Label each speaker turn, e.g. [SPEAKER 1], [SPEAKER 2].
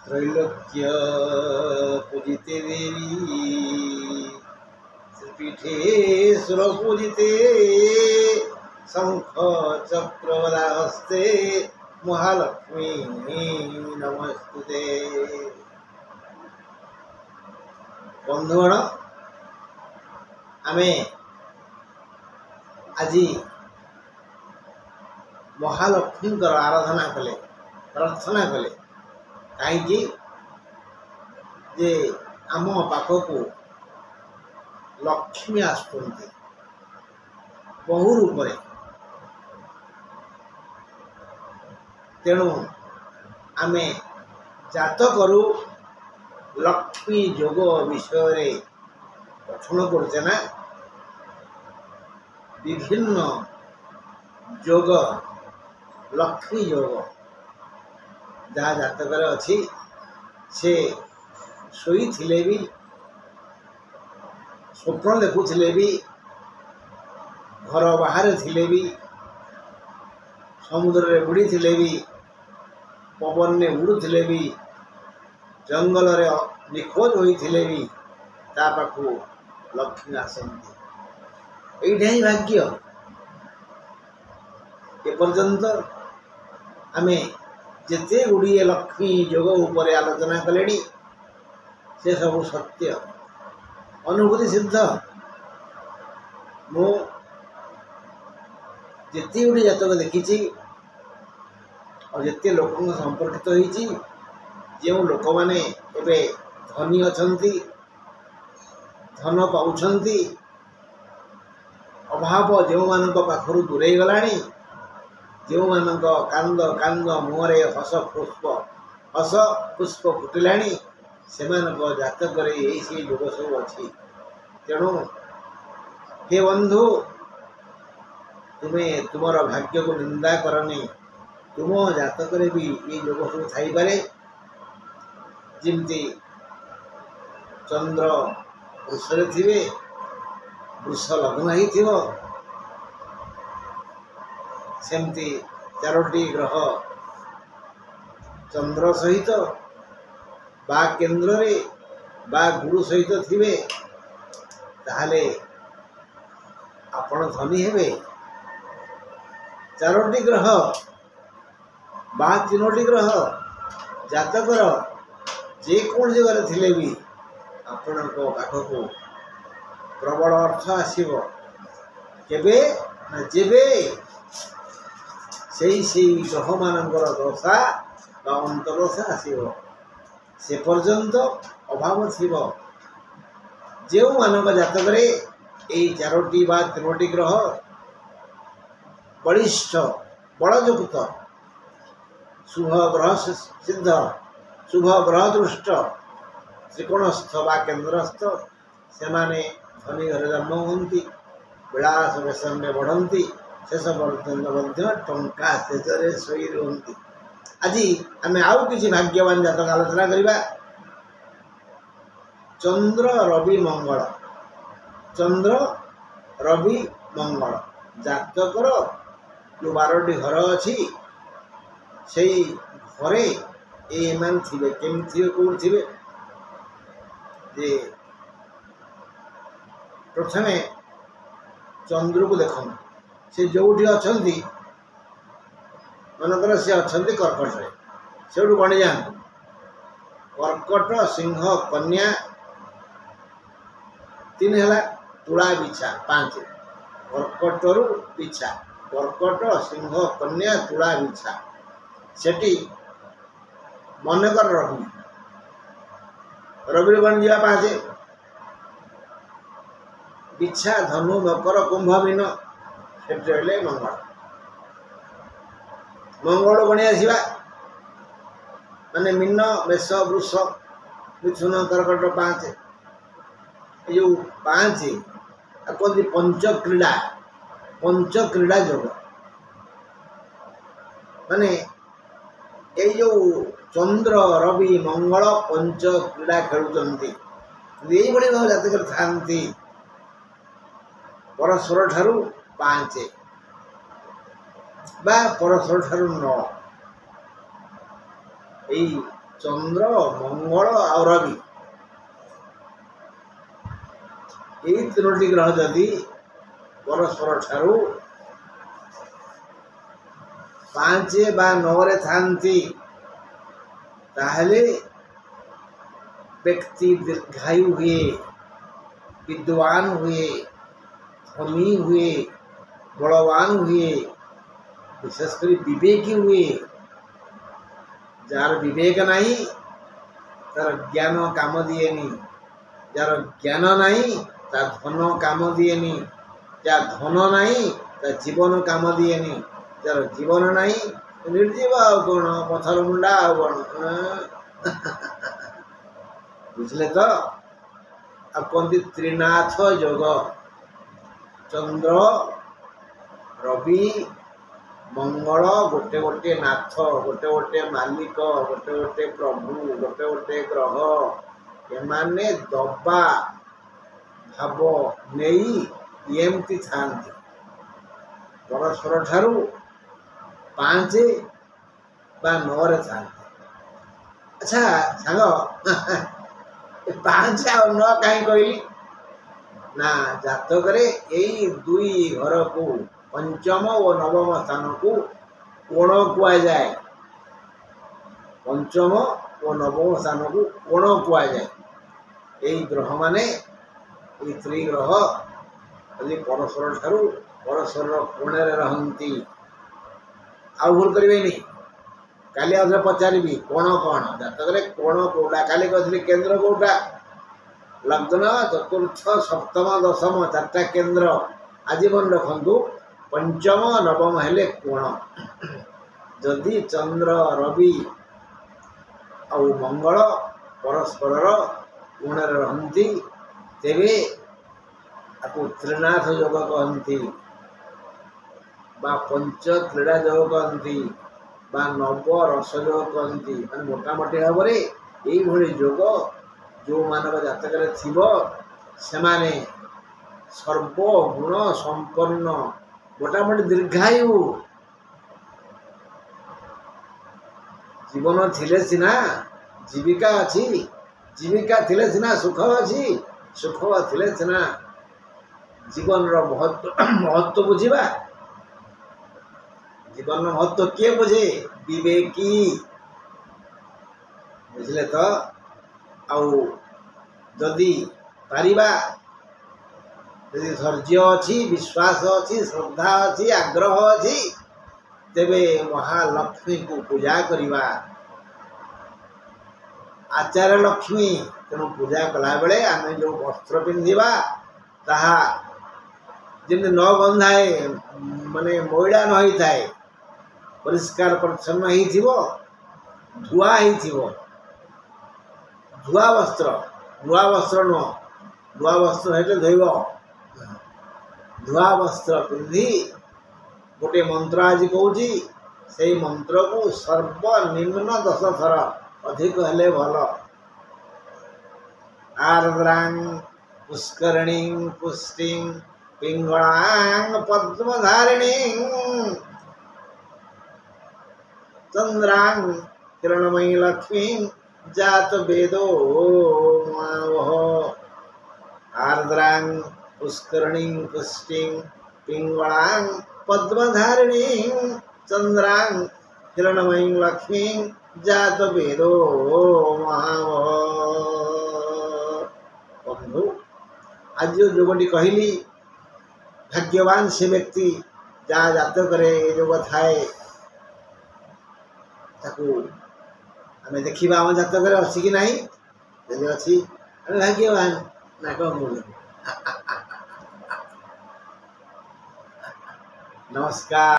[SPEAKER 1] त्रैलोक्य पूजिते देवी श्रीपीठे सुर पूजिते शंख चक्र हस्ते महालक्ष्मी नमस्तुते। बंधुगण आमे आज महालक्ष्मी आराधना कले प्रार्थना कले कहीं जे आम पाखक लक्ष्मी आसुंती बहु रूप तेणु आमे जातकरू लक्ष्मी योग विषय पठन करते ना विभिन्न योग लक्ष्मी योग जहाँ जातक अच्छी से शोई थिले भी स्वप्न देखुले भी घर बाहर थिले भी समुद्र रे बुड़ी थिले भी पवन ने उड़ुले भी जंगल रे निखोज होइथिले भी ता पाखु लक्ष्मी आसंती एइठा ही भाग्य। एपर्यंत आमे जेते गुड़िए लक्ष्मी योग उपर आलोचना कले से सब सत्य अनुभूति सिद्ध। मु जेते गुड़ी जातक देखी और जेते लोक संपर्कित होती जो लोक माने एबे धनी अछंती धन पाउछंती अभाव जो मान पाखरु दूरे गलानी जो मान कांद कांद मुहरे हस पुष्प फुटिलाणी से जातक से योग सब अच्छी। तेणु हे बंधु तुम्हें तुमर भाग्य को निंदा करनी तुम जातक भी ये योग सब थी पारे जमती चंद्र वृषरे थे वृष लग्न ही सेमती चारोटी ग्रह चंद्र सहित बा केन्द्र रे बा गुरु सहित थिबे ताहले आपण धनी हेबे। चारोटी ग्रह बा तीनोटी ग्रह जातकर जे कौन जगह थिले भी आपण को पाखक प्रबल अर्थ आसीबो केबे ना जेबे से ग्रह मानकर दशा बा अंतरदशा आसीबो से पर्यंत अभाव थी जो मानक जातक ये चारोटी बा तीनोटी ग्रह बलिष्ठ बलयुक्त शुभ ग्रह सिद्ध शुभ ग्रह दृष्ट त्रिकोणस्थ बा केन्द्रस्थ से माने धनी घर जन्म होती विलास व्यसन में बढ़ती शेष पर्यंत टंका शेषे शोई रुहती। आज आम आउ किसी भाग्यवान जातक आलोचना करवा। चंद्र रवि मंगल चंद्र रवि मंगल जातकर जो 12टी घर अच्छी से घरे ये मान थे केमती कौन थे जे प्रथमे चंद्र को देख से जो अच्छा मनकर सी अच्छा कर्कट रे से गणी जाए कर्कट सिंह कन्या 3 है तुला बिछा 5 कर्कट रु बिछा कर्कट सिंह कन्या तुला बिछा सेठी मनकर रवि बन जा 5 बिछा धनु मकर कुंभ मीन से मंगल मंगल गणी आसवा माने मीन मेष वृष मिथुन कर्कट 5 जो 5 कहते पंच क्रीड़ा योग माने ये जो चंद्र रवि मंगल पंच क्रीड़ा खेलुंट ये भाव जातक था परस्पर ठारू 5 बा परस्पर ठारू 9 यही चंद्र मंगल और रवि यही तीनोटी ग्रह जदि परस्पर ठारू 5 बा 9 रे थांती ताहले व्यक्ति दीर्घायु हुए, विद्वान हुए, धनी हुए, बलवान हुए, विशेषकर विवेकी हुए। जार विवेक नहीं तार ज्ञान काम दिएनी, जार ज्ञान नहीं ता धन काम दिएनी, जार धन नहीं ता जीवन काम दिएनी, जार जीवन नहीं निर्जीव गुण पथर मुंडा गुण बुझले तो। अब कहते त्रिनाथ योग चंद्र रवि मंगल गोटे गोटे नाथ गोटे गोटे मालिक गोटे गोटे प्रभु गोटे गोटे ग्रह एमाने दबा भाव नहीं एमती थांती परस्पर ठारू 5 बा 9 रे थांती। अच्छा सांग 5 और 9 कहीं कहली ना जातक यही 2 घर को पंचम और नवम स्थान को कोण कुआ जाए। पंचम और नवम स्थान को कोण कुआ जाए। यही ग्रह माने ये त्रिग्रह यदि परस्पर ठारू परस्पर कोणे रहती आउ भूल करें नहीं। काली आउे पचारि कोण कौन जातक कोण कौटा काली कहते केन्द्र कौटा लग्न चतुर्थ सप्तम दशम 4टा केन्द्र आजीवन रखु पंचम नवम हेले कोण। जदि चंद्र रवि और मंगल परस्पर कोण रहती तेरे आपको त्रिनाथ योग कहती बा पंच क्रीड़ा योग कहती बा नव रस योग कहती मान मोटामोटी भाव में यही योग जो मानव जातक थिबो सेमाने सर्वगुण संपन्न मोटामोटी दीर्घायु जीवन थिले सिना जीविका अच्छी जीविका थिले सिना सुख अच्छी सुख थिले सिना जीवन महत्व बुझा। जीवन महत्व किए बुझे विवेकी बुझले तो। आउ जदि पारिबा यदि धैर्य अच्छी विश्वास अच्छी श्रद्धा अच्छी आग्रह अच्छी तेबे महालक्ष्मी को पूजा करिबा। आचार्य लक्ष्मी तेणु पूजा कला बेले आम जो वस्त्र पिंधा ताहा जमी न गंधाए माने मैला न होता है परिष्कार परिच्छन्न धुआ धुआ वस्त्र नुआ वस्त्र नुह नुआ वस्त्र है धोब धुआ वस्त्र पिंधि गोटे मंत्र आज कहूँ से मंत्र को सर्वनिम्न 10 थर अधिक हेले भल। आर्द्रांग पुष्करिणी पुष्टिं पिंगलांग पद्मधारिणी चंद्रांग किरणमयी लक्ष्मी जात वेदो मावह। आर्द्रांग पुष्करिणी पुष्टिं पिंगलांग पद्मधारिणी चंद्रांग किरणमयी लक्ष्मी जात वेदो महावह। बंधु आज जो जोगटी कहली भाग्यवान से व्यक्ति जहाँ जातक योग थाए आम देखा आम जातक अच्छी कि नहीं यदि अच्छी आम भाग्यवान ना कौन। नमस्कार।